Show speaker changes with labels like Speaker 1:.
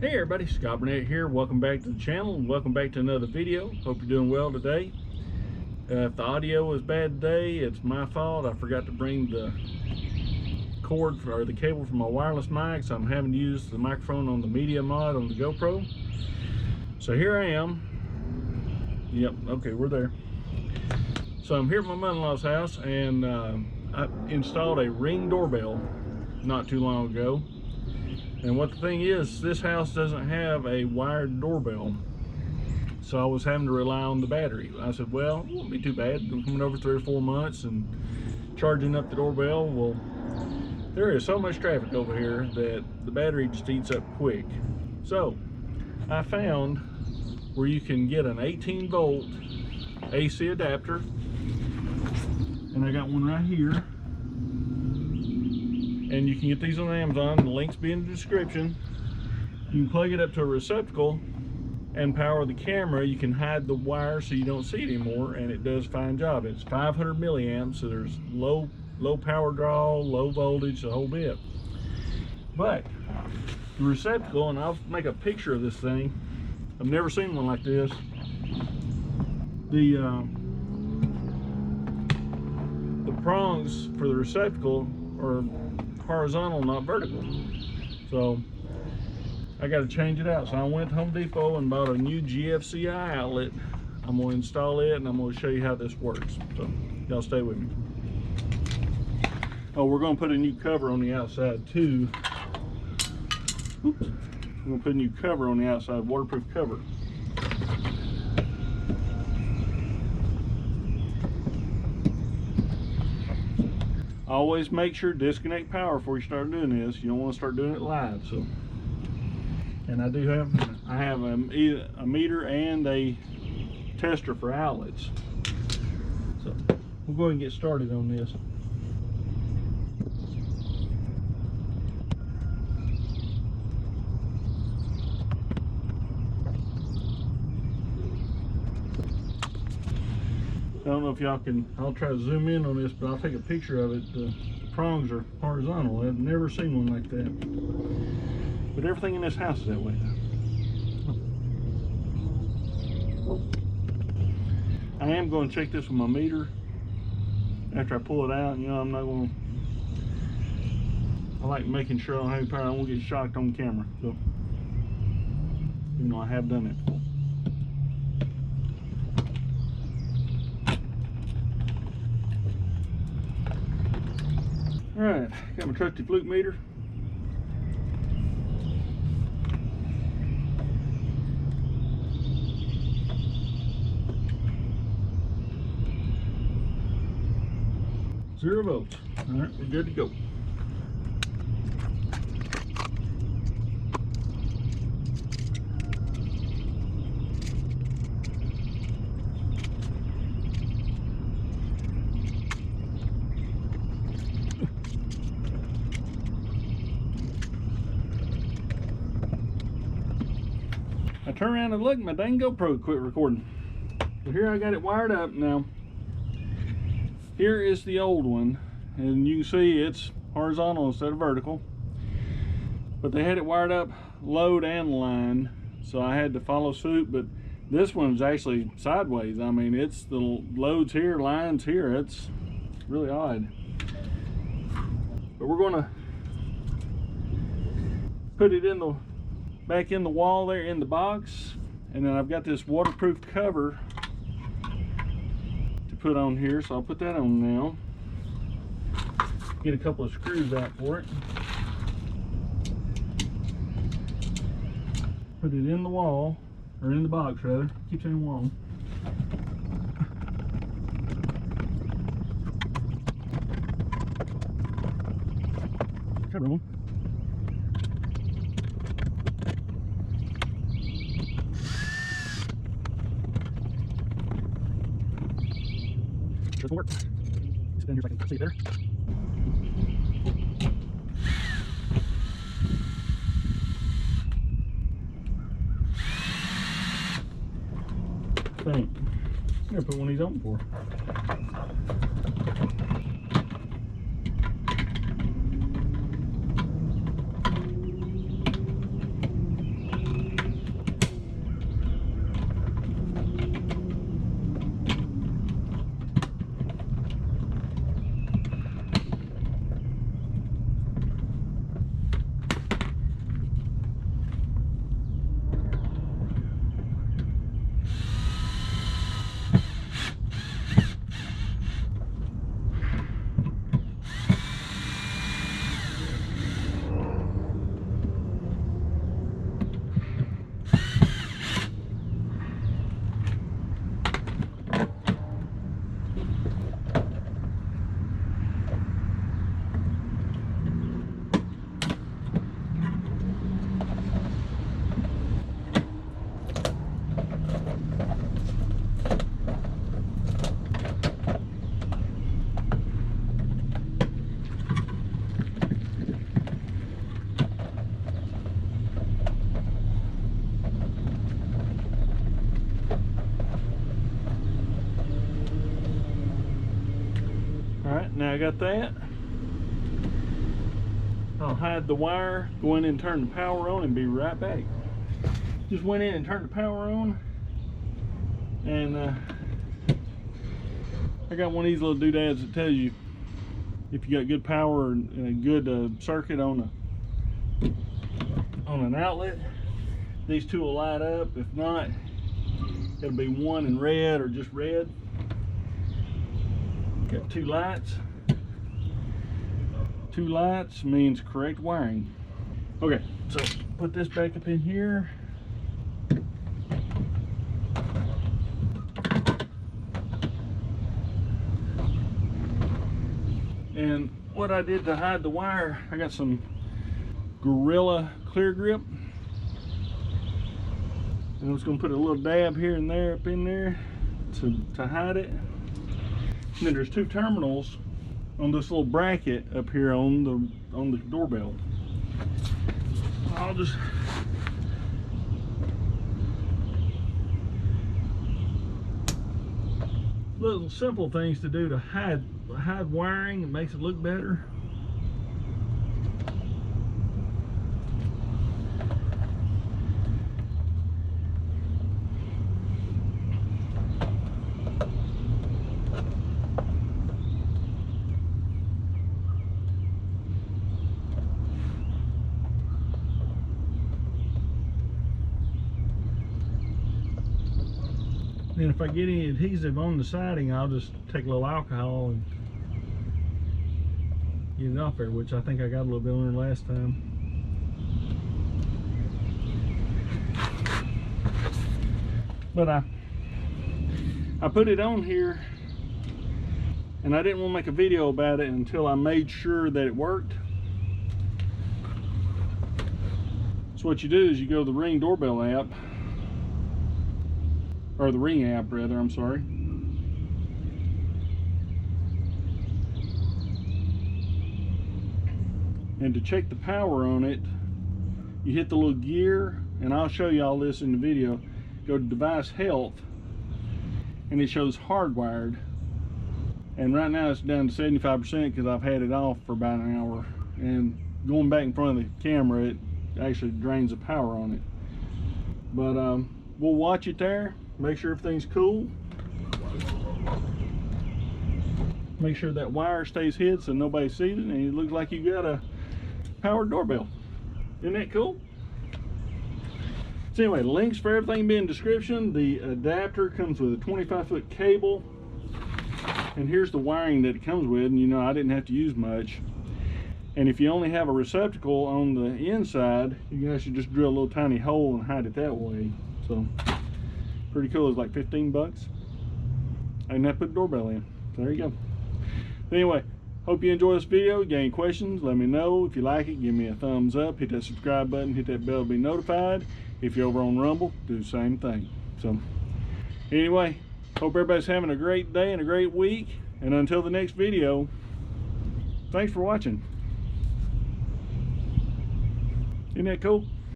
Speaker 1: Hey everybody, Scott Burnett here. Welcome back to the channel and welcome back to another video. Hope you're doing well today. If the audio is bad today, it's my fault. I forgot to bring the cord or the cable for my wireless mic, so I'm having to use the microphone on the MediaMod on the GoPro. So here I am. Yep, okay, we're there. So I'm here at my mother-in-law's house, and I installed a Ring Doorbell not too long ago. And what the thing is, this house doesn't have a wired doorbell, so I was having to rely on the battery. I said, well, it won't be too bad. I'm coming over 3 or 4 months and charging up the doorbell. Well, there is so much traffic over here that the battery just eats up quick. So I found where you can get an 18-volt AC adapter, and I got one right here. And you can get these on Amazon. The links be in the description. You can plug it up to a receptacle and power the camera. You can hide the wire so you don't see it anymore, and it does a fine job. It's 500 milliamps, so there's low power draw, low voltage, the whole bit. But the receptacle, and I'll make a picture of this thing. I've never seen one like this. The prongs for the receptacle are horizontal, not vertical, so I got to change it out. So I went to Home Depot and bought a new GFCI outlet. I'm going to install it and I'm going to show you how this works, so y'all stay with me. Oh, we're going to put a new cover on the outside too. Oops. We're going to put a new cover on the outside, waterproof cover. Always make sure to disconnect power before you start doing this. You don't want to start doing it live. So, and I have a meter and a tester for outlets. So we'll go ahead and get started on this. I don't know if y'all can, I'll try to zoom in on this, but I'll take a picture of it. The prongs are horizontal. I've never seen one like that. But everything in this house is that way. I am going to check this with my meter after I pull it out. You know, I'm not going to, I like making sure I don't have any power. I won't get shocked on camera. So, even though I have done it. Alright, got my trusty fluke meter. Zero volts. Alright, we're good to go. I turn around and look, my dang GoPro quit recording. So here I got it wired up now. Here is the old one, and you can see it's horizontal instead of vertical. But they had it wired up load and line, so I had to follow suit. But this one's actually sideways. I mean, it's the loads here, lines here. It's really odd. But we're gonna put it in the back in the wall there in the box, and then I've got this waterproof cover to put on here, so I'll put that on now. Get a couple of screws out for it. Put it in the wall, or in the box rather. Keep saying wall. Cover on. Doesn't work. Stand here so I can see it there. Thing. I'm gonna put one of these on for. Alright, now I got that. I'll hide the wire, go in and turn the power on, and be right back. Just went in and turned the power on, and I got one of these little doodads that tells you if you got good power and a good circuit on an outlet. These two will light up. If not, it'll be one in red or just red. Got two lights. Two lights means correct wiring. Okay, so put this back up in here. And what I did to hide the wire, I got some Gorilla Clear Grip. And I'm just gonna put a little dab here and there up in there to hide it. And then there's two terminals on this little bracket up here on the doorbell. I'll just little simple things to do to hide wiring. It makes it look better. And if I get any adhesive on the siding, I'll just take a little alcohol and get it off there, which I think I got a little bit on there last time. But I put it on here, and I didn't want to make a video about it until I made sure that it worked. So what you do is you go to the Ring Doorbell app, or the Ring app rather, I'm sorry. And to check the power on it, you hit the little gear, and I'll show you all this in the video. Go to device health, and it shows hardwired. And right now it's down to 75% because I've had it off for about an hour. And going back in front of the camera, it actually drains the power on it. But we'll watch it there. Make sure everything's cool. Make sure that wire stays hid so nobody sees it, and it looks like you got a powered doorbell. Isn't that cool? So anyway, links for everything be in the description. The adapter comes with a 25-foot cable, and here's the wiring that it comes with. And you know, I didn't have to use much. And if you only have a receptacle on the inside, you can actually just drill a little tiny hole and hide it that way. So pretty cool. It's like 15 bucks. I didn't have to put a doorbell in. So there you go. But anyway, hope you enjoy this video. If you got any questions, let me know. If you like it, give me a thumbs up. Hit that subscribe button. Hit that bell to be notified. If you're over on Rumble, do the same thing. So anyway, hope everybody's having a great day and a great week. And until the next video, thanks for watching. Isn't that cool?